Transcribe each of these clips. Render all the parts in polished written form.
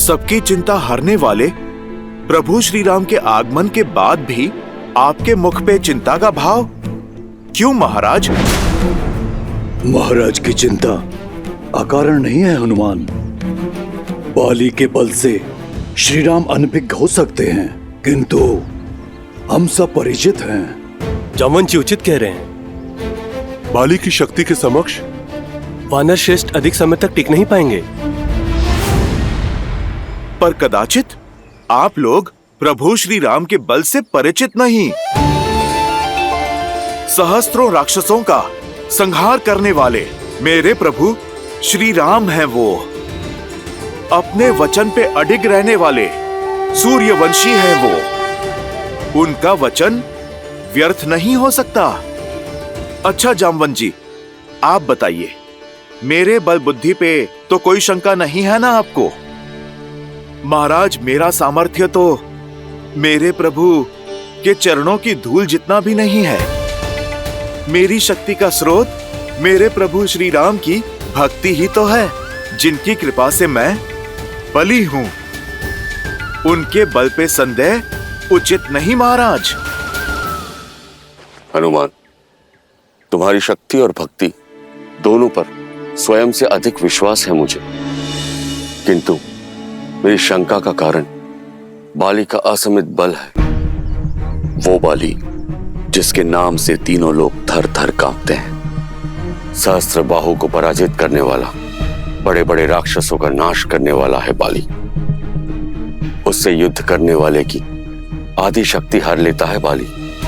सबकी चिंता हरने वाले प्रभु श्री राम के आगमन के बाद भी आपके मुख पे चिंता का भाव क्यों महाराज? महाराज की चिंता अकारण नहीं है हनुमान। बाली के बल से श्री राम अनभिज्ञ हो सकते हैं, किंतु हम सब परिचित हैं। जामवंत जी उचित कह रहे हैं। बाली की शक्ति के समक्ष वानर श्रेष्ठ अधिक समय तक टिक नहीं पाएंगे। पर कदाचित आप लोग प्रभु श्री राम के बल से परिचित नहीं। सहस्त्रों राक्षसों का संहार करने वाले मेरे प्रभु श्री राम हैं वो। अपने वचन पे अडिग रहने वाले सूर्यवंशी हैं वो। उनका वचन व्यर्थ नहीं हो सकता। अच्छा जामवंत जी, आप बताइए, मेरे बल बुद्धि पे तो कोई शंका नहीं है ना आपको? महाराज, मेरा सामर्थ्य तो मेरे प्रभु के चरणों की धूल जितना भी नहीं है। मेरी शक्ति का स्रोत मेरे प्रभु श्री राम की भक्ति ही तो है, जिनकी कृपा से मैं बली हूं। उनके बल पे संदेह उचित नहीं महाराज। हनुमान, तुम्हारी शक्ति और भक्ति दोनों पर स्वयं से अधिक विश्वास है मुझे, किंतु मेरी शंका का कारण बाली का असमित बल है। वो बाली जिसके नाम से तीनों लोग थर थर कांपते हैं। सहस्त्र बाहु को पराजित करने वाला, बड़े बड़े राक्षसों का नाश करने वाला है बाली। उससे युद्ध करने वाले की आधी शक्ति हर लेता है बाली।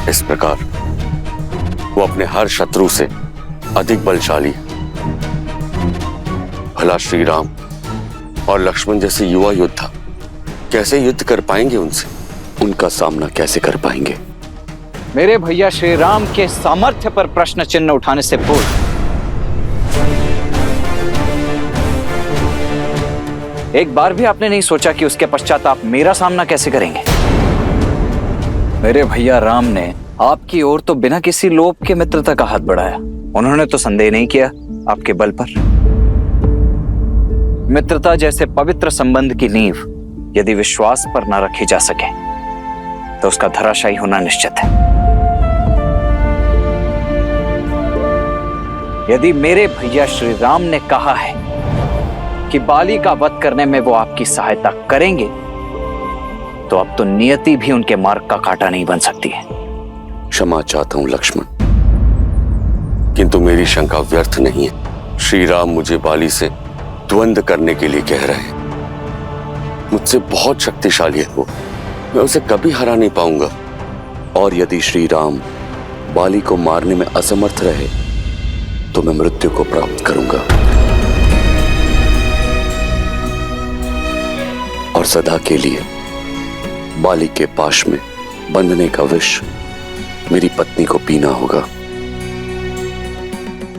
इस प्रकार वो अपने हर शत्रु से अधिक बलशाली है। भला श्री राम और लक्ष्मण जैसे युवा योद्धा कैसे युद्ध कर पाएंगे उनसे? उनका सामना कैसे कर पाएंगे? मेरे भैया श्री राम के सामर्थ्य पर प्रश्न चिन्ह उठाने से पूर्व एक बार भी आपने नहीं सोचा कि उसके पश्चात आप मेरा सामना कैसे करेंगे? मेरे भैया राम ने आपकी ओर तो बिना किसी लोभ के मित्रता का हाथ बढ़ाया। उन्होंने तो संदेह नहीं किया आपके बल पर। मित्रता जैसे पवित्र संबंध की नींव यदि विश्वास पर न रखी जा सके तो उसका धराशायी होना निश्चित है। यदि मेरे भैया श्री राम ने कहा है कि बाली का वध करने में वो आपकी सहायता करेंगे, तो अब तो नियति भी उनके मार्ग का कांटा नहीं बन सकती है। क्षमा चाहता हूं लक्ष्मण, किंतु मेरी शंका व्यर्थ नहीं है। श्री राम मुझे बाली से द्वंद्व करने के लिए कह रहे हैं। मुझसे बहुत शक्तिशाली है वो, मैं उसे कभी हरा नहीं पाऊंगा। और यदि श्री राम बाली को मारने में असमर्थ रहे तो मैं मृत्यु को प्राप्त करूंगा और सदा के लिए बाली के पाश में बंधने का विष मेरी पत्नी को पीना होगा।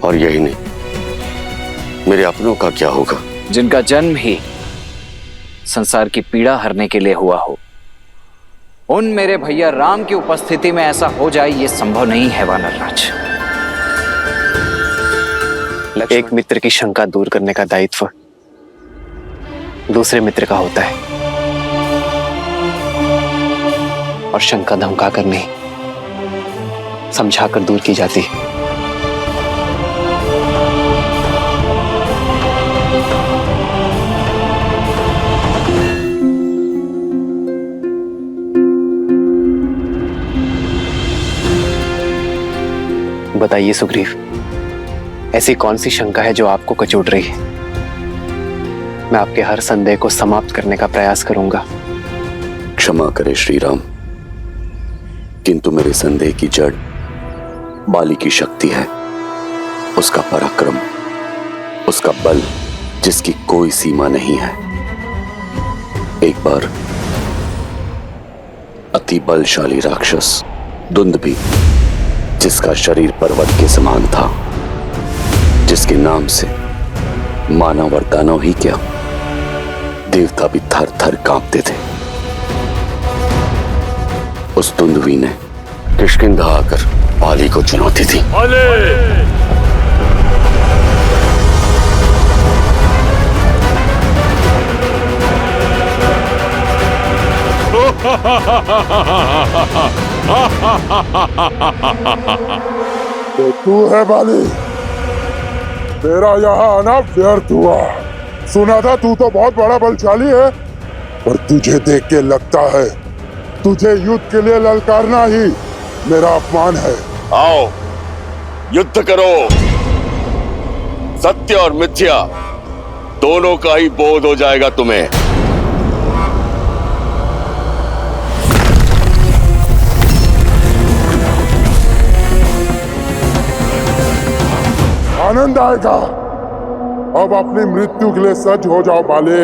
और यही नहीं, मेरे अपनों का क्या होगा? जिनका जन्म ही संसार की पीड़ा हरने के लिए हुआ हो, उन मेरे भैया राम की उपस्थिति में ऐसा हो जाए, ये संभव नहीं है वानरराज। एक मित्र की शंका दूर करने का दायित्व दूसरे मित्र का होता है, और शंका धमकाकर नहीं, समझाकर दूर की जाती है। बताइए सुग्रीव, ऐसी कौन सी शंका है जो आपको कचोट रही है? मैं आपके हर संदेह को समाप्त करने का प्रयास करूंगा। क्षमा करे श्री राम, किंतु मेरे संदेह की जड़ बाली की शक्ति है, उसका पराक्रम, उसका बल जिसकी कोई सीमा नहीं है। एक बार अति बलशाली राक्षस दुंदुभी, जिसका शरीर पर्वत के समान था, जिसके नाम से मानव और दानव ही क्या, देवता भी थर थर कांपते थे, उस दुंदुभी ने किष्किंधा आकर बाली को चुनौती दी। तो तू है बाली, तेरा यहाँ आना व्यर्थ हुआ। सुना था तू तो बहुत बड़ा बलशाली है, पर तुझे देख के लगता है तुझे युद्ध के लिए ललकारना ही मेरा अपमान है। आओ युद्ध करो। सत्य और मिथ्या दोनों का ही बोध हो जाएगा तुम्हें। आनंद आएगा। अब अपनी मृत्यु के लिए सज्ज हो जाओ बाले।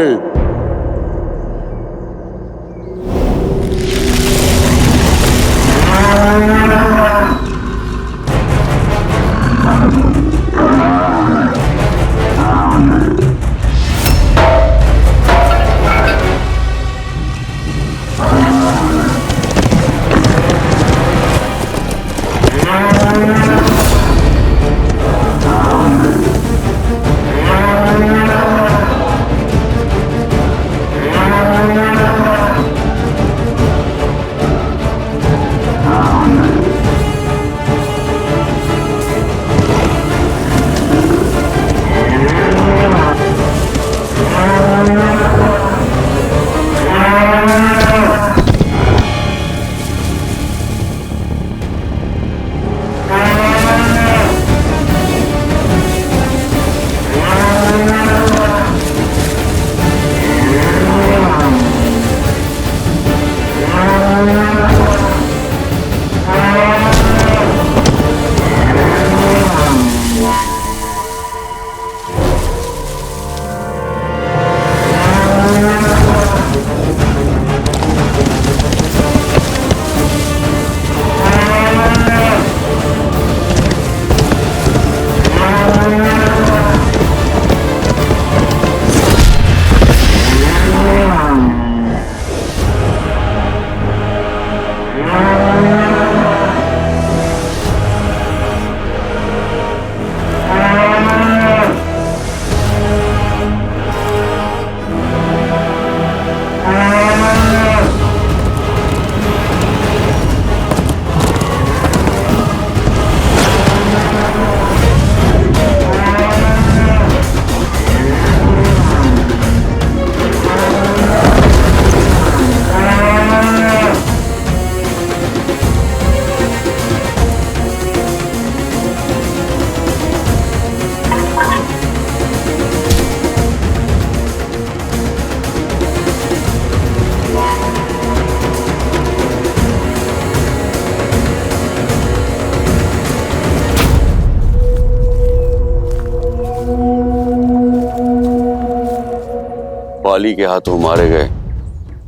बाली के हाथों मारे गए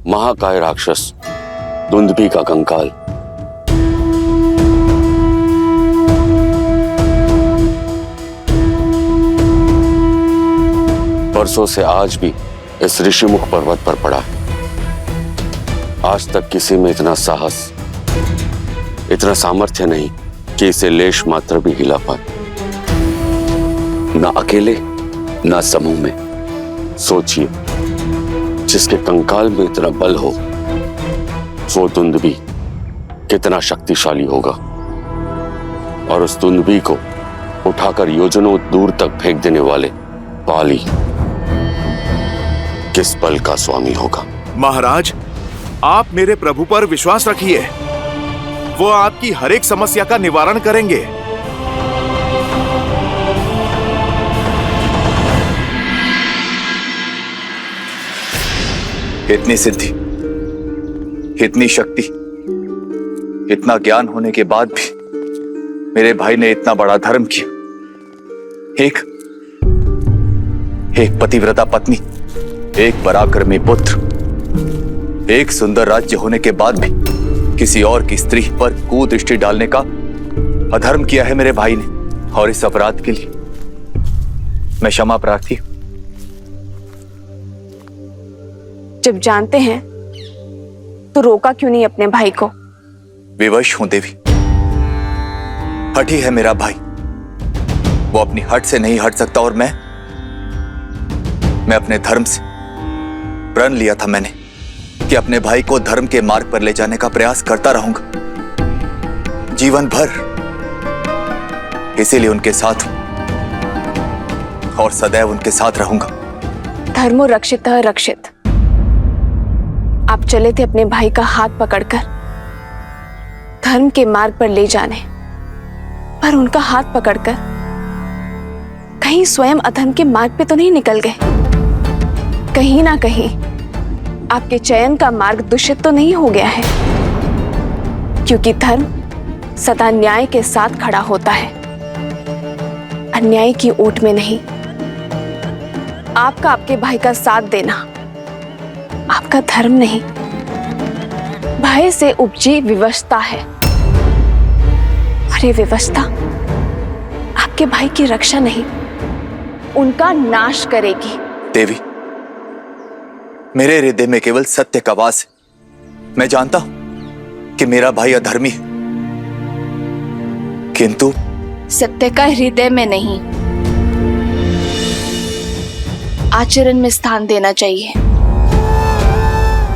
महाकाय राक्षस दुंदुभी का कंकाल परसों से आज भी इस ऋषिमुख पर्वत पर पड़ा है। आज तक किसी में इतना साहस, इतना सामर्थ्य नहीं कि इसे लेश मात्र भी हिला पाए, ना अकेले ना समूह में। सोचिए, जिसके कंकाल में इतना बल हो वो दुंदुभी कितना शक्तिशाली होगा, और उस दुंदुभी को उठाकर योजनों दूर तक फेंक देने वाले बाली किस बल का स्वामी होगा। महाराज, आप मेरे प्रभु पर विश्वास रखिए, वो आपकी हर एक समस्या का निवारण करेंगे। इतनी सिद्धि, इतनी शक्ति, इतना ज्ञान होने के बाद भी मेरे भाई ने इतना बड़ा धर्म किया। एक पतिव्रता पत्नी, एक पराक्रमी पुत्र, एक सुंदर राज्य होने के बाद भी किसी और की स्त्री पर कुदृष्टि डालने का अधर्म किया है मेरे भाई ने, और इस अपराध के लिए मैं क्षमा प्रार्थी हूं। जब जानते हैं तो रोका क्यों नहीं अपने भाई को? विवश हूं देवी। हठी है मेरा भाई, वो अपनी हट से नहीं हट सकता, और मैं अपने धर्म से प्रण लिया था मैंने कि अपने भाई को धर्म के मार्ग पर ले जाने का प्रयास करता रहूंगा जीवन भर। इसीलिए उनके साथ हूं और सदैव उनके साथ रहूंगा। धर्मो रक्षितः रक्षित। आप चले थे अपने भाई का हाथ पकड़कर धर्म के मार्ग पर ले जाने, पर उनका हाथ पकड़कर कहीं स्वयं अधर्म के मार्ग पे तो नहीं निकल गए? कहीं ना कहीं आपके चयन का मार्ग दूषित तो नहीं हो गया है? क्योंकि धर्म सदा न्याय के साथ खड़ा होता है, अन्याय की ओट में नहीं। आपका आपके भाई का साथ देना आपका धर्म नहीं, भय से उपजी विवशता है। और ये विवशता आपके भाई की रक्षा नहीं, उनका नाश करेगी। देवी, मेरे हृदय में केवल सत्य का वास है। मैं जानता हूं कि मेरा भाई अधर्मी है, किंतु सत्य का हृदय में नहीं, आचरण में स्थान देना चाहिए।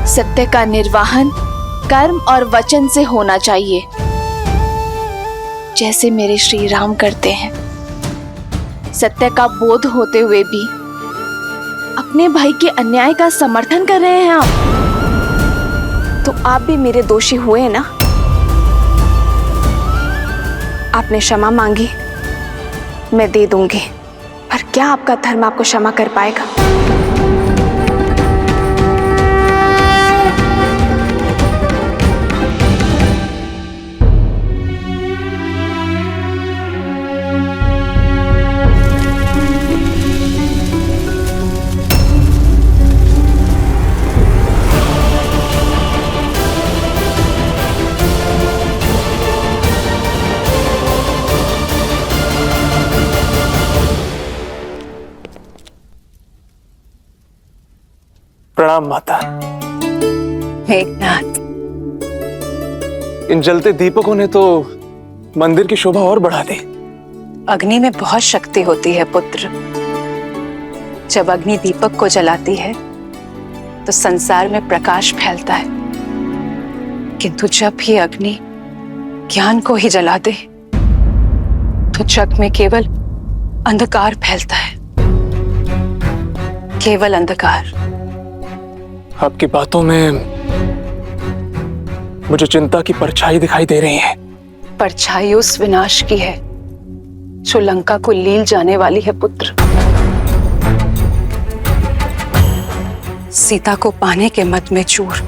सत्य का निर्वाहन कर्म और वचन से होना चाहिए, जैसे मेरे श्री राम करते हैं। सत्य का बोध होते हुए भी अपने भाई के अन्याय का समर्थन कर रहे हैं आप, तो आप भी मेरे दोषी हुए ना। आपने क्षमा मांगी, मैं दे दूंगी, पर क्या आपका धर्म आपको क्षमा कर पाएगा? प्रणाम माता। मेघनाथ, इन जलते दीपकों ने तो मंदिर की शोभा और बढ़ा दी। अग्नि में बहुत शक्ति होती है पुत्र। जब अग्नि दीपक को जलाती है तो संसार में प्रकाश फैलता है, किंतु जब भी अग्नि ज्ञान को ही जला दे तो जग में केवल अंधकार फैलता है, केवल अंधकार। आपकी बातों में मुझे चिंता की परछाई दिखाई दे रही है। परछाई उस विनाश की है जो लंका को लील जाने वाली है पुत्र। सीता को पाने के मद में चूर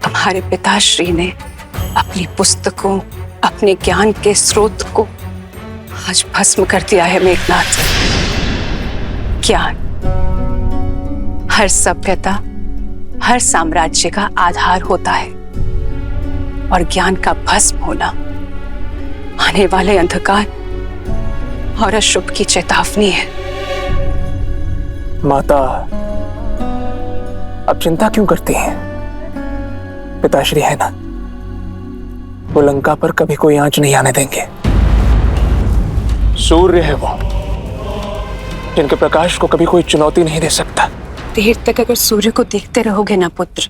तुम्हारे पिताश्री ने अपनी पुस्तकों, अपने ज्ञान के स्रोत को आज भस्म कर दिया है मेघनाथ। ज्ञान हर सभ्यता, हर साम्राज्य का आधार होता है, और ज्ञान का भस्म होना आने वाले अंधकार और अशुभ की चेतावनी है। माता, आप चिंता क्यों करती हैं? पिताश्री है ना, वो लंका पर कभी कोई आंच नहीं आने देंगे। सूर्य है वो, जिनके प्रकाश को कभी कोई चुनौती नहीं दे सकता। देर तक अगर सूर्य को देखते रहोगे ना पुत्र,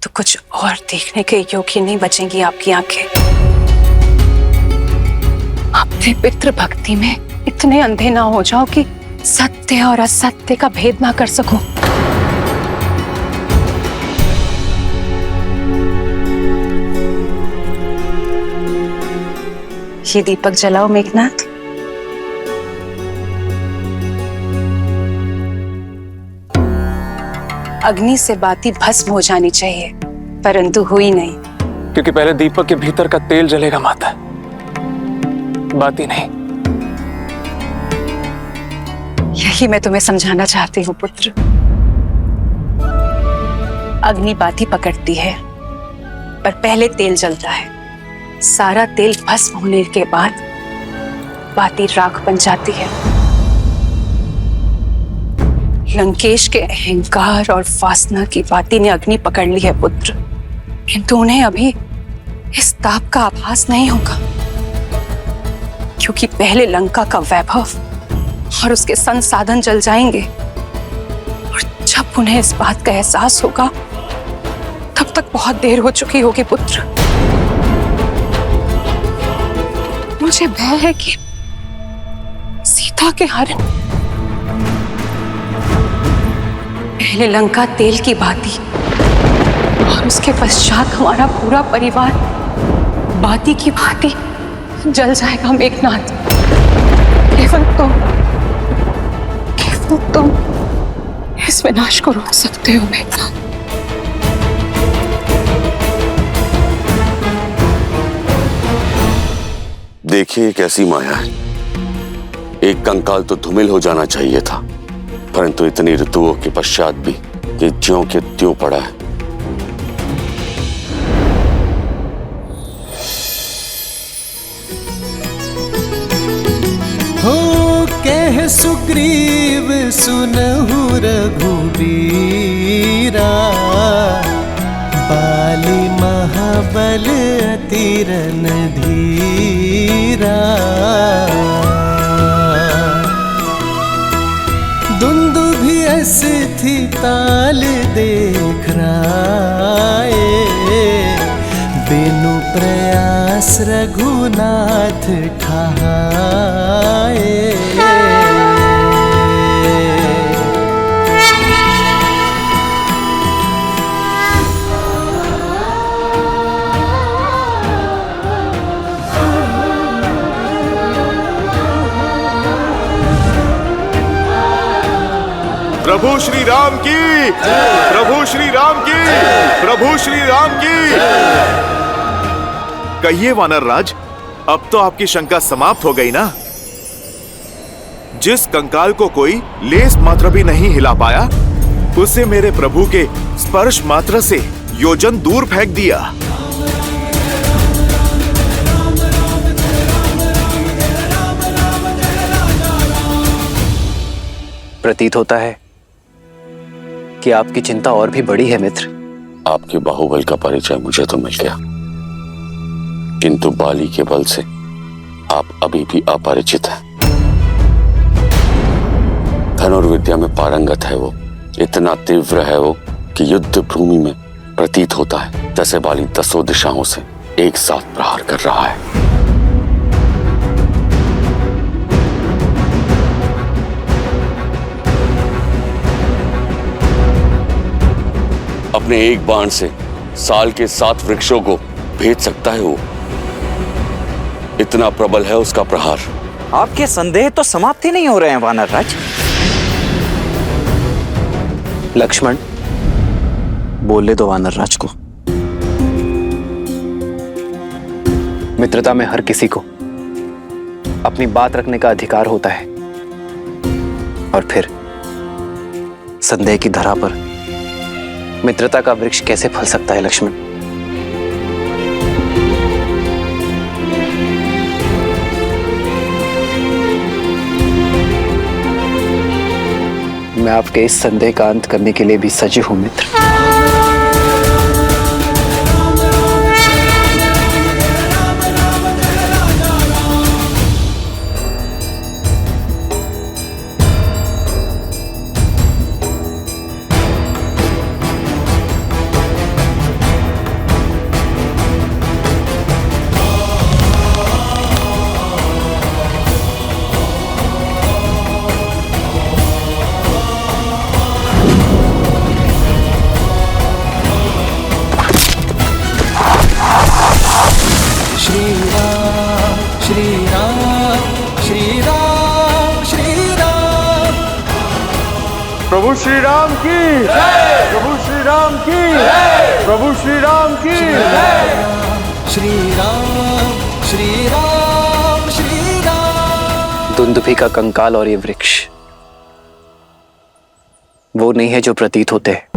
तो कुछ और देखने के योग्य नहीं बचेंगी आपकी आंखें। अपने पितृ भक्ति में इतने अंधे ना हो जाओ कि सत्य और असत्य का भेद ना कर सको। ये दीपक जलाओ मेघनाथ। अग्नि से बाती भस्म हो जानी चाहिए, परंतु हुई नहीं। क्योंकि पहले दीपक के भीतर का तेल जलेगा माता, बाती नहीं। यही मैं तुम्हें समझाना चाहती हूँ पुत्र। अग्नि बाती पकड़ती है, पर पहले तेल जलता है। सारा तेल भस्म होने के बाद बाती राख बन जाती है। लंकेश के अहंकार और वासना की बाती ने अग्नि पकड़ ली है पुत्र, किंतु उन्हें अभी इस ताप का आभास नहीं होगा, क्योंकि पहले लंका का वैभव और उसके संसाधन जल जाएंगे, और जब उन्हें इस बात का एहसास होगा बहुत देर हो चुकी होगी पुत्र। मुझे भय है कि सीता के हरण पहले लंका तेल की बाती और उसके पश्चात हमारा पूरा परिवार बाती की भांति जल जाएगा मेघनाथ। केवल तुम इस विनाश को रोक सकते हो मेघनाथ। देखिए कैसी माया है। एक कंकाल तो धूमिल हो जाना चाहिए था, परंतु इतनी ऋतुओं के पश्चात भी ये ज्यों के त्यों पड़ा है। हो कह सुग्रीव सुनहु रघुबीरा, बाली महाबल अति रणधीरा। दुंदुभि थी ताल देख राए, बिनु प्रयास रघुनाथ ठाए। प्रभु श्री राम की, प्रभु श्री राम की, प्रभु श्री राम की। कहिए वानर राज, अब तो आपकी शंका समाप्त हो गई ना? जिस कंकाल को कोई लेस मात्र भी नहीं हिला पाया, उसे मेरे प्रभु के स्पर्श मात्र से योजन दूर फेंक दिया। प्रतीत होता है कि आपकी चिंता और भी बड़ी है मित्र। आपके बाहुबल का परिचय मुझे तो मिल गया, किंतु बाली के बल से आप अभी भी अपरिचित हैं। धनुर्विद्या में पारंगत है वो, इतना तीव्र है वो कि युद्ध भूमि में प्रतीत होता है जैसे बाली 10 दिशाओं से एक साथ प्रहार कर रहा है। अपने एक बाण से साल के 7 वृक्षों को भेद सकता है वो, इतना प्रबल है उसका प्रहार। आपके संदेह तो समाप्त ही नहीं हो रहे हैं वानर राज। लक्ष्मण, बोलने दो वानर राज को। मित्रता में हर किसी को अपनी बात रखने का अधिकार होता है, और फिर संदेह की धरा पर मित्रता का वृक्ष कैसे फल सकता है लक्ष्मण? मैं आपके इस संदेह का अंत करने के लिए भी सजग हूं मित्र। प्रभु श्री राम की, प्रभु श्री राम की, प्रभु श्री राम की। श्री राम श्री राम श्री राम। दुंदुभि का कंकाल और ये वृक्ष वो नहीं है जो प्रतीत होते हैं।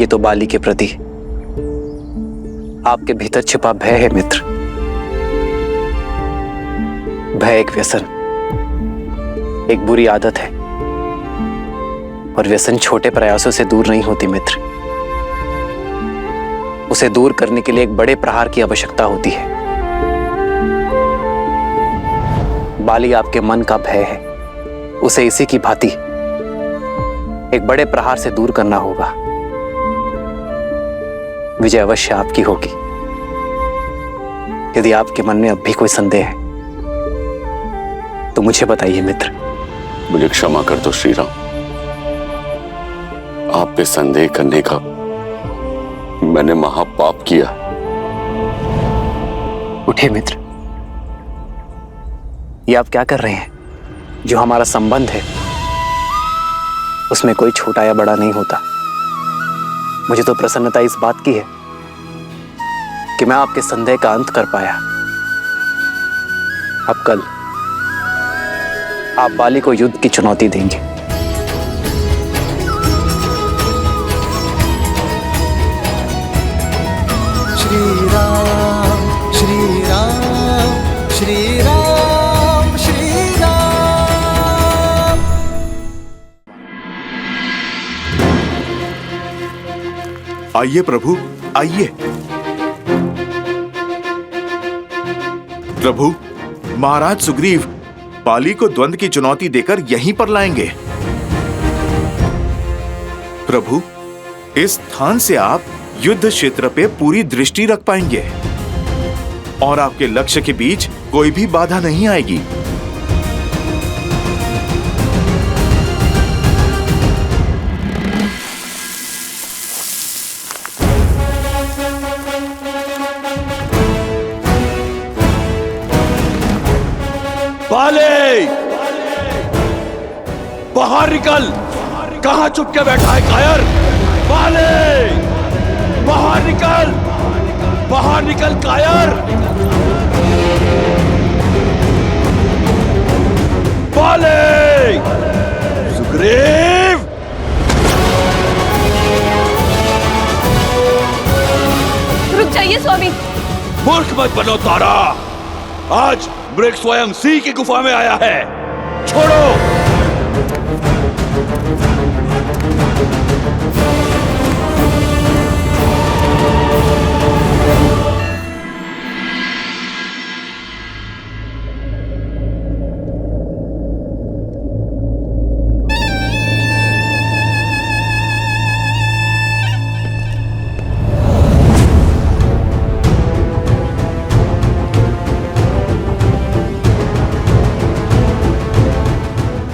ये तो बाली के प्रति आपके भीतर छिपा भय है मित्र। भय एक व्यसन, एक बुरी आदत है, और व्यसन छोटे प्रयासों से दूर नहीं होती मित्र। उसे दूर करने के लिए एक बड़े प्रहार की आवश्यकता होती है। बाली आपके मन का भय है, उसे इसी की भांति एक बड़े प्रहार से दूर करना होगा। विजय अवश्य आपकी होगी। यदि आपके मन में अब भी कोई संदेह है तो मुझे बताइए मित्र। मुझे क्षमा कर दो श्री राम। आप पे संदेह करने का मैंने महापाप किया। उठिए मित्र। ये आप क्या कर रहे हैं? जो हमारा संबंध है उसमें कोई छोटा या बड़ा नहीं होता। मुझे तो प्रसन्नता इस बात की है कि मैं आपके संदेह का अंत कर पाया। अब कल आप बाली को युद्ध की चुनौती देंगे। श्री राम श्री राम श्री राम श्री राम। आइए प्रभु, आइए। प्रभु, महाराज सुग्रीव बाली को द्वंद्व की चुनौती देकर यहीं पर लाएंगे। प्रभु, इस स्थान से आप युद्ध क्षेत्र पे पूरी दृष्टि रख पाएंगे और आपके लक्ष्य के बीच कोई भी बाधा नहीं आएगी। बाले, बाहर निकल। कहां चुप के बैठा है कायर? बाले, बाहर निकल, बाहर निकल कायर। बाले, सुग्रीव। रुक जाइए स्वामी। मूर्ख मत बनो तारा। आज मृग स्वयं सिंह की गुफा में आया है। छोड़ो।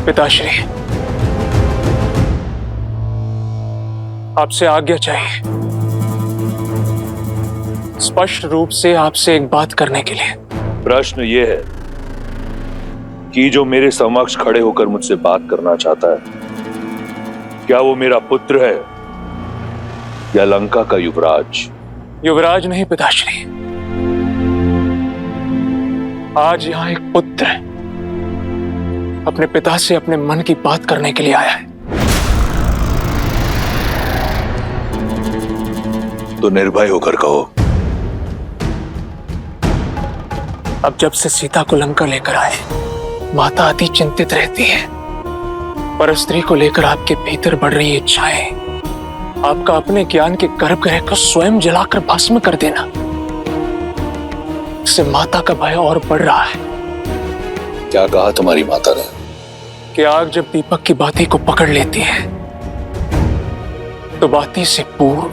पिताश्री, आपसे आज्ञा चाहिए। स्पष्ट रूप से आपसे एक बात करने के लिए। प्रश्न ये है कि जो मेरे समक्ष खड़े होकर मुझसे बात करना चाहता है, क्या वो मेरा पुत्र है या लंका का युवराज? युवराज नहीं पिताश्री, आज यहां एक पुत्र है, अपने पिता से अपने मन की बात करने के लिए आया है। तो निर्भय होकर कहो। अब जब से सीता को लंका लेकर आए, माता अति चिंतित रहती है। पर स्त्री को लेकर आपके भीतर बढ़ रही इच्छाएं, आपका अपने ज्ञान के गर्भगृह को स्वयं जलाकर भस्म कर देना, इससे माता का भय और बढ़ रहा है। क्या कहा तुम्हारी माता ने? कि आग जब दीपक की बाती को पकड़ लेती है तो बाती से पूर्व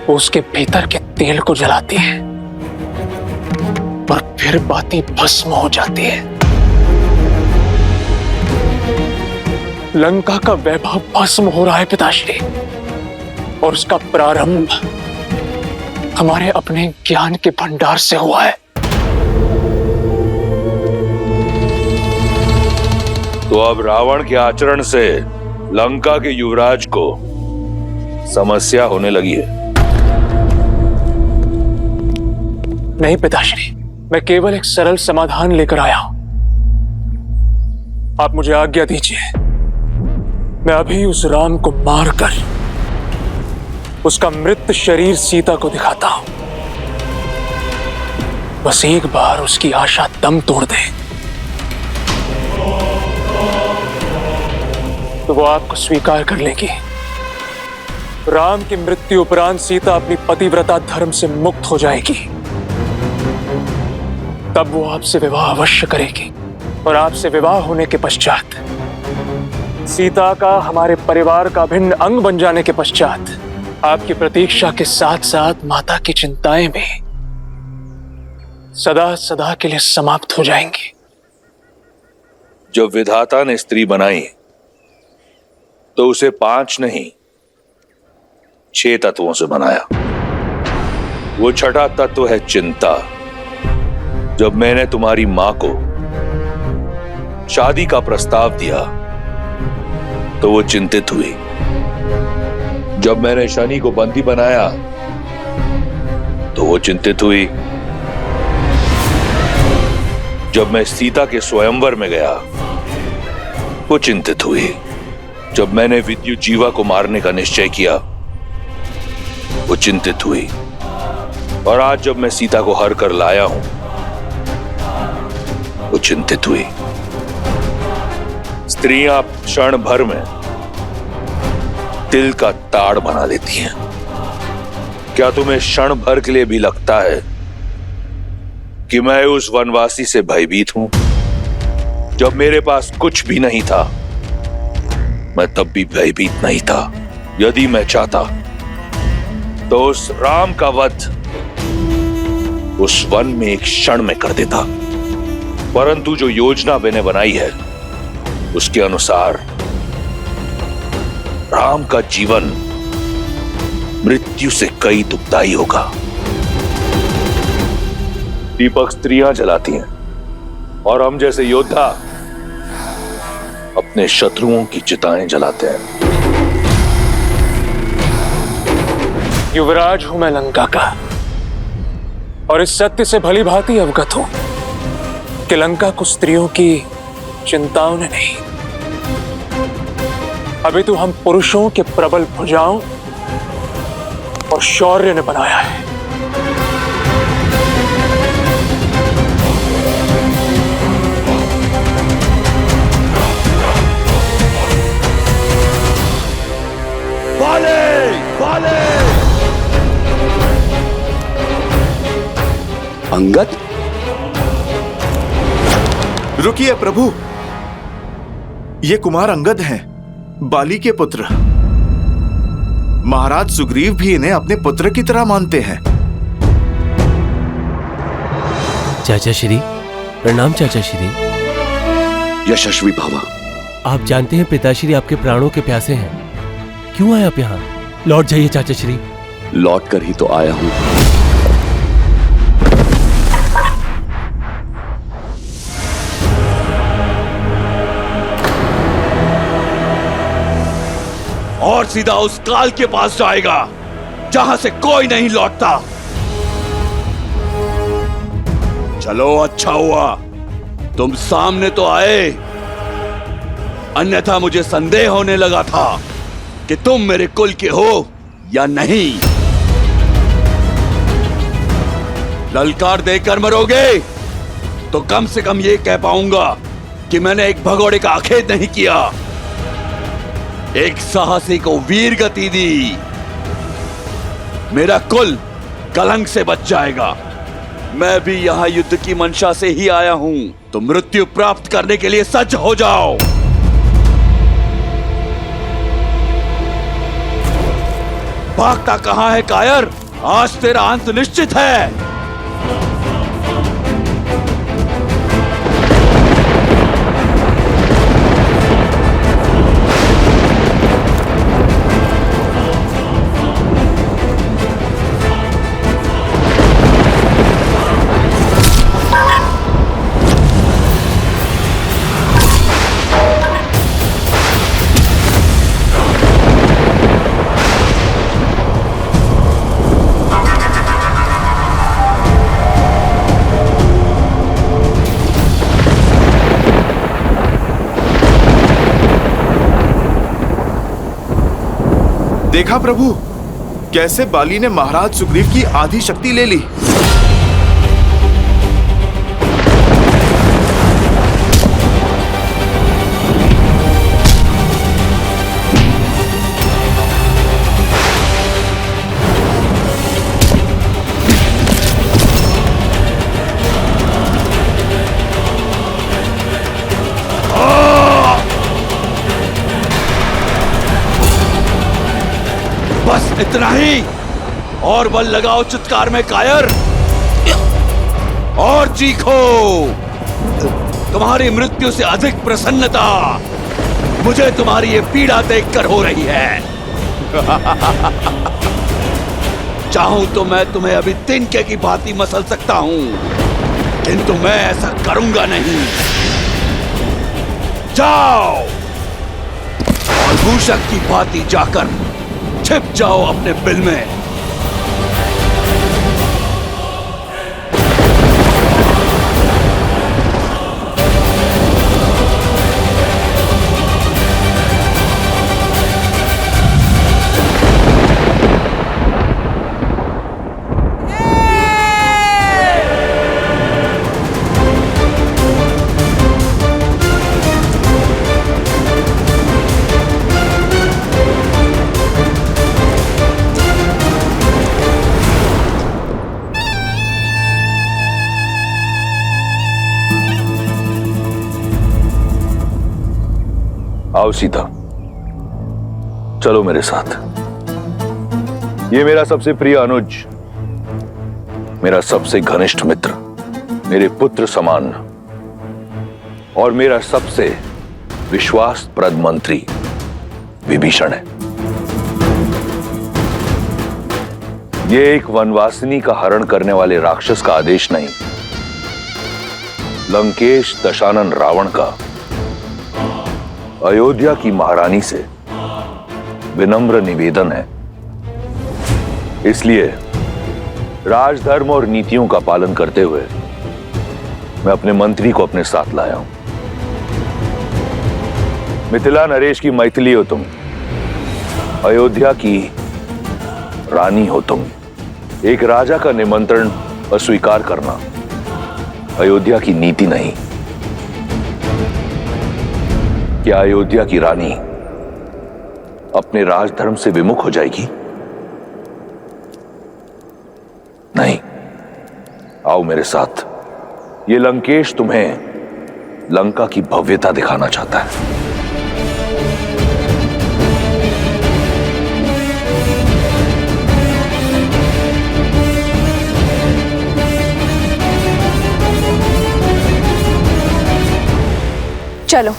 वो उसके भीतर के तेल को जलाती है और फिर बाती भस्म हो जाती है। लंका का वैभव भस्म हो रहा है पिताश्री, और उसका प्रारंभ हमारे अपने ज्ञान के भंडार से हुआ है। तो अब रावण के आचरण से लंका के युवराज को समस्या होने लगी है। नहीं पिताश्री, मैं केवल एक सरल समाधान लेकर आया हूं। आप मुझे आज्ञा दीजिए, मैं अभी उस राम को मारकर उसका मृत शरीर सीता को दिखाता हूं। बस एक बार उसकी आशा दम तोड़ दे तो वो आपको स्वीकार कर लेगी। राम की मृत्यु उपरांत सीता अपनी पतिव्रता धर्म से मुक्त हो जाएगी। तब वो आपसे विवाह अवश्य करेगी, और आपसे विवाह होने के पश्चात सीता का हमारे परिवार का भिन्न अंग बन जाने के पश्चात आपकी प्रतीक्षा के साथ साथ माता की चिंताएं भी सदा सदा के लिए समाप्त हो जाएंगी। जब विधाता ने स्त्री बनाई तो उसे 5 नहीं 6 तत्वों से बनाया। वो छठा तत्व है चिंता। जब मैंने तुम्हारी मां को शादी का प्रस्ताव दिया तो वो चिंतित हुई। जब मैंने शनि को बंदी बनाया तो वो चिंतित हुई। जब मैं सीता के स्वयंवर में गया वो चिंतित हुई। जब मैंने विद्युत जीवा को मारने का निश्चय किया वो चिंतित हुई। और आज जब मैं सीता को हर कर लाया हूं वो चिंतित हुई। स्त्रियां क्षण भर में दिल का ताड़ बना लेती हैं। क्या तुम्हें क्षण भर के लिए भी लगता है कि मैं उस वनवासी से भयभीत हूं? जब मेरे पास कुछ भी नहीं था मैं तब भी भयभीत नहीं था। यदि मैं चाहता तो उस राम का वध उस वन में एक क्षण में कर देता, परंतु जो योजना मैंने बनाई है उसके अनुसार राम का जीवन मृत्यु से कई दुखदाई होगा। दीपक स्त्रियां जलाती हैं और हम जैसे योद्धा अपने शत्रुओं की चिताएं जलाते हैं। युवराज हूं मैं लंका का और इस सत्य से भली भांति अवगत हूं कि लंका को स्त्रियों की चिंताओं ने नहीं, अभी तो हम पुरुषों के प्रबल भुजाओं और शौर्य ने बनाया है। बाले बाले अंगद, रुकिए प्रभु, ये कुमार अंगद हैं, बाली के पुत्र। महाराज सुग्रीव भी इन्हें अपने पुत्र की तरह मानते हैं। चाचा श्री प्रणाम। चाचा श्री यशस्वी भवा। आप जानते हैं पिताश्री आपके प्राणों के प्यासे हैं। क्यों आए आप यहाँ? लौट जाइए चाचा श्री। लौट कर ही तो आया हूं। और सीधा उस काल के पास जाएगा जहां से कोई नहीं लौटता। चलो, अच्छा हुआ तुम सामने तो आए, अन्यथा मुझे संदेह होने लगा था कि तुम मेरे कुल के हो या नहीं। ललकार देकर मरोगे तो कम से कम ये कह पाऊंगा कि मैंने एक भगोड़े का आखेट नहीं किया, एक साहसी को वीर गति दी। मेरा कुल कलंक से बच जाएगा। मैं भी यहां युद्ध की मंशा से ही आया हूं, तो मृत्यु प्राप्त करने के लिए सज्ज हो जाओ। भागता कहां है कायर? आज तेरा अंत निश्चित है। देखा प्रभु, कैसे बाली ने महाराज सुग्रीव की आधी शक्ति ले ली। नहीं, और बल लगाओ चित्कार में कायर, और चीखो। तुम्हारी मृत्यु से अधिक प्रसन्नता मुझे तुम्हारी ये पीड़ा देखकर हो रही है। चाहूं तो मैं तुम्हें अभी तिनके की भांति मसल सकता हूं, किंतु मैं ऐसा करूंगा नहीं। जाओ और मूषक की भांति जाकर छिप जाओ अपने बिल में। आओ सीता, चलो मेरे साथ। ये मेरा सबसे प्रिय अनुज, मेरा सबसे घनिष्ठ मित्र, मेरे पुत्र समान और मेरा सबसे विश्वासप्रद मंत्री विभीषण है। ये एक वनवासिनी का हरण करने वाले राक्षस का आदेश नहीं, लंकेश दशानन रावण का अयोध्या की महारानी से विनम्र निवेदन है। इसलिए राजधर्म और नीतियों का पालन करते हुए मैं अपने मंत्री को अपने साथ लाया हूं। मिथिला नरेश की मैथिली हो तुम, अयोध्या की रानी हो तुम। एक राजा का निमंत्रण अस्वीकार करना अयोध्या की नीति नहीं। क्या अयोध्या की रानी अपने राजधर्म से विमुख हो जाएगी? नहीं। आओ मेरे साथ, ये लंकेश तुम्हें लंका की भव्यता दिखाना चाहता है। चलो।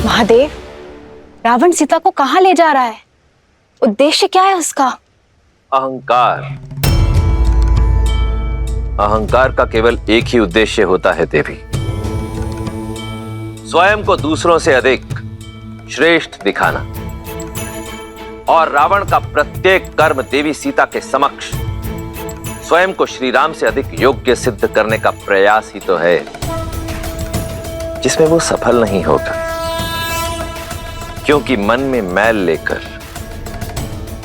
महादेव, रावण सीता को कहां ले जा रहा है? उद्देश्य क्या है उसका? अहंकार। अहंकार का केवल एक ही उद्देश्य होता है देवी, स्वयं को दूसरों से अधिक श्रेष्ठ दिखाना। और रावण का प्रत्येक कर्म देवी सीता के समक्ष स्वयं को श्री राम से अधिक योग्य सिद्ध करने का प्रयास ही तो है, जिसमें वो सफल नहीं होगा। क्योंकि मन में मैल लेकर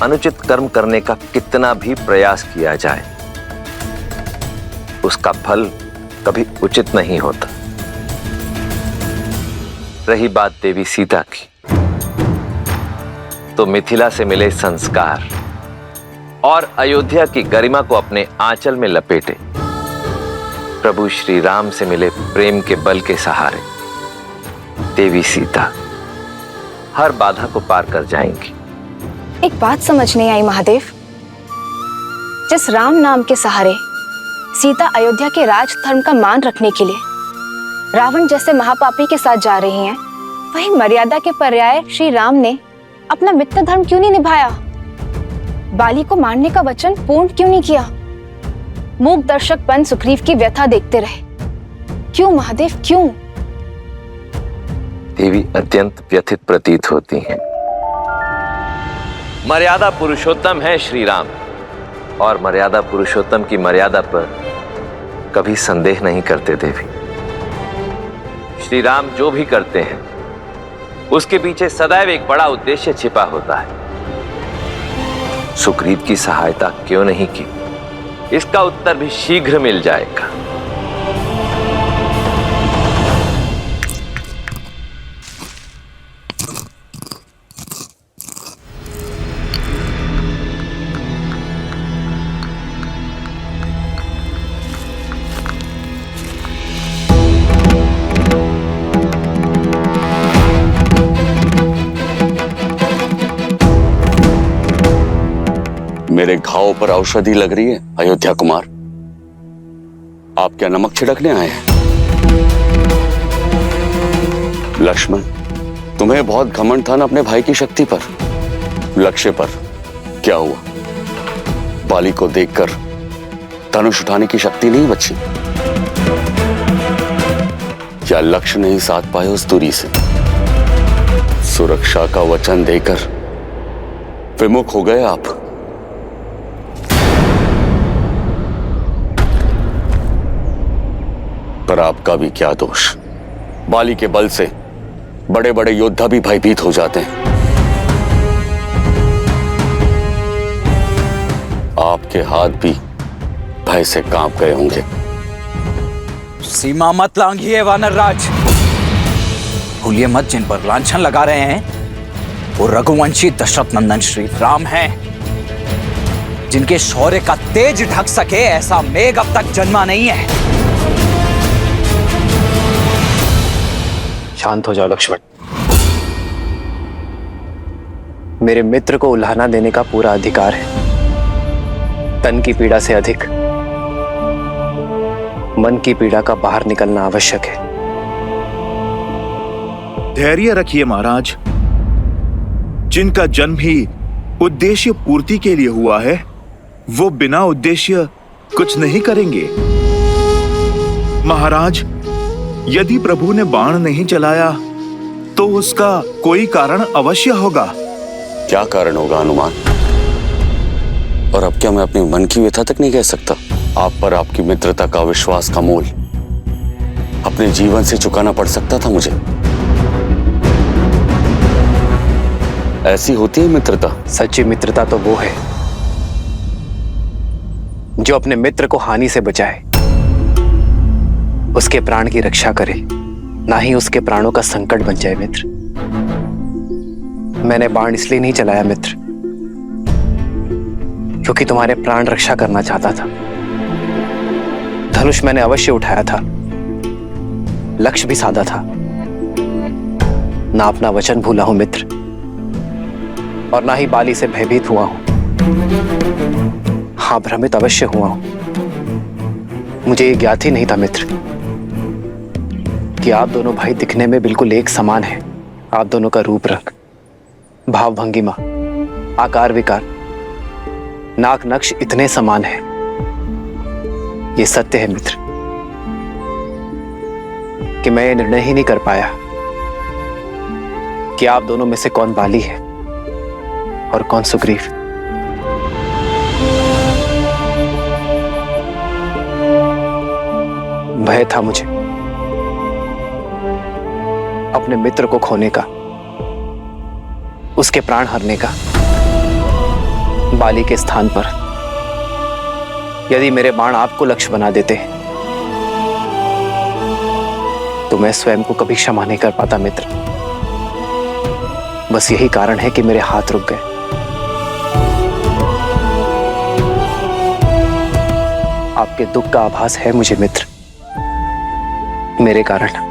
अनुचित कर्म करने का कितना भी प्रयास किया जाए, उसका फल कभी उचित नहीं होता। रही बात देवी सीता की, तो मिथिला से मिले संस्कार और अयोध्या की गरिमा को अपने आंचल में लपेटे प्रभु श्री राम से मिले प्रेम के बल के सहारे देवी सीता हर बाधा को पार कर जाएंगी। एक बात समझ नहीं आई महादेव, जिस राम नाम के सहारे सीता अयोध्या के राज धर्म का मान रखने के लिए रावण जैसे महापापी के साथ जा रही हैं, वही मर्यादा के पर्याय श्री राम ने अपना मित्र धर्म क्यों नहीं निभाया? बाली को मारने का वचन पूर्ण क्यों नहीं किया? मूक दर्शक बन सुग्रीव की व्यथा देखते रहे। क्यों महादेव, क्यों? देवी अत्यंत व्यथित प्रतीत होती हैं। मर्यादा पुरुषोत्तम है श्री राम, और मर्यादा पुरुषोत्तम की मर्यादा पर कभी संदेह नहीं करते देवी। श्री राम जो भी करते हैं उसके पीछे सदैव एक बड़ा उद्देश्य छिपा होता है। सुग्रीव की सहायता क्यों नहीं की, इसका उत्तर भी शीघ्र मिल जाएगा। मेरे घाव पर औषधि लग रही है अयोध्या कुमार? आप क्या नमक छिड़कने आए हैं? लक्ष्मण, तुम्हें बहुत घमंड था ना अपने भाई की शक्ति पर, लक्ष्य पर। क्या हुआ? बाली को देखकर धनुष उठाने की शक्ति नहीं बची? क्या लक्ष्य नहीं साध पाए उस दूरी से? सुरक्षा का वचन देकर विमुख हो गए आप। पर आपका भी क्या दोष? बाली के बल से बड़े बड़े योद्धा भी भयभीत हो जाते हैं। आपके हाथ भी भय से कांप गए होंगे। सीमा मत लांघिए वानर राज। भूलिए मत, जिन पर लांछन लगा रहे हैं वो रघुवंशी दशरथ नंदन श्री राम हैं, जिनके शौर्य का तेज ढक सके ऐसा मेघ अब तक जन्मा नहीं है। शांत हो जाओ लक्ष्मण। मेरे मित्र को उल्हाना देने का पूरा अधिकार है। तन की पीड़ा से अधिक मन की पीड़ा का बाहर निकलना आवश्यक है। धैर्य रखिए महाराज। जिनका जन्म ही उद्देश्य पूर्ति के लिए हुआ है, वो बिना उद्देश्य कुछ नहीं करेंगे। महाराज, यदि प्रभु ने बाण नहीं चलाया तो उसका कोई कारण अवश्य होगा। क्या कारण होगा हनुमान? और अब क्या मैं अपने मन की व्यथा तक नहीं कह सकता? आप पर आपकी मित्रता का विश्वास का मूल अपने जीवन से चुकाना पड़ सकता था मुझे। ऐसी होती है मित्रता। सच्ची मित्रता तो वो है जो अपने मित्र को हानि से बचाए, उसके प्राण की रक्षा करे, ना ही उसके प्राणों का संकट बन जाए। मित्र, मैंने बाण इसलिए नहीं चलाया मित्र, क्योंकि तुम्हारे प्राण रक्षा करना चाहता था। धनुष मैंने अवश्य उठाया था, लक्ष्य भी साधा था। ना अपना वचन भूला हूं मित्र, और ना ही बाली से भयभीत हुआ हूं। हाँ, भ्रमित अवश्य हुआ हूं। मुझे ये ज्ञात ही नहीं था मित्र कि आप दोनों भाई दिखने में बिल्कुल एक समान हैं। आप दोनों का रूप रंग, भाव भंगिमा, आकार विकार, नाक नक्श इतने समान हैं। ये सत्य है मित्र कि मैं ये निर्णय ही नहीं कर पाया कि आप दोनों में से कौन बाली है और कौन सुग्रीव। भय था मुझे अपने मित्र को खोने का, उसके प्राण हरने का। बाली के स्थान पर यदि मेरे बाण आपको लक्ष्य बना देते तो मैं स्वयं को कभी क्षमा नहीं कर पाता मित्र। बस यही कारण है कि मेरे हाथ रुक गए। आपके दुख का आभास है मुझे मित्र। मेरे कारण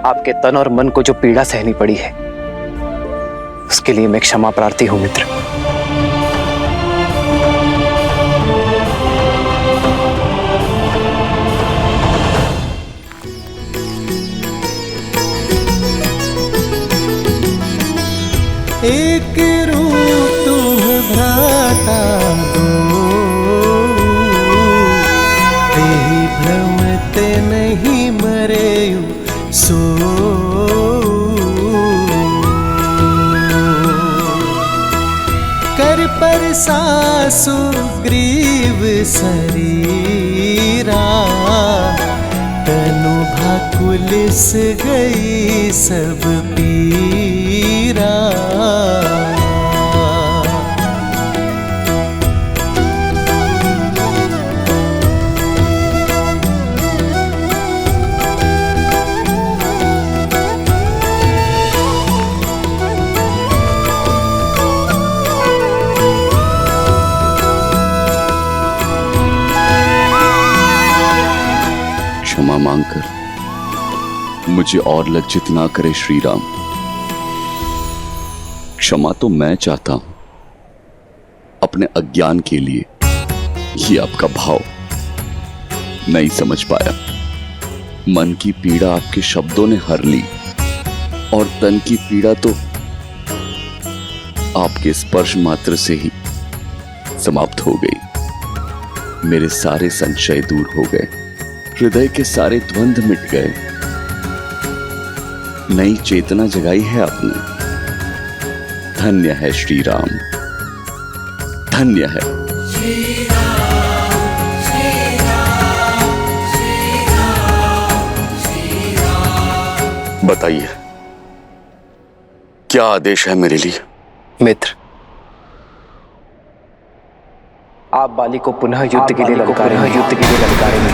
आपके तन और मन को जो पीड़ा सहनी पड़ी है, उसके लिए मैं क्षमा प्रार्थी हूं मित्र। एक रूप तुम भ्राता दो, तेहि भ्रमते नहीं मरेयु सो। कर पर सासु ग्रीव शरीरा, तनु भाकुलिस गई सब पीरा। क्षमा मांगकर मुझे और लज्जित ना करे श्री राम। क्षमा तो मैं चाहता हूं, अपने अज्ञान के लिए ये आपका भाव नहीं समझ पाया। मन की पीड़ा आपके शब्दों ने हर ली और तन की पीड़ा तो आपके स्पर्श मात्र से ही समाप्त हो गई। मेरे सारे संशय दूर हो गए, हृदय के सारे द्वंद्व मिट गए। नई चेतना जगाई है आपने। धन्य है श्री राम, धन्य है। बताइए, क्या आदेश है मेरे लिए? मित्र, आप बाली को पुनः युद्ध के लिए ललकारेंगे।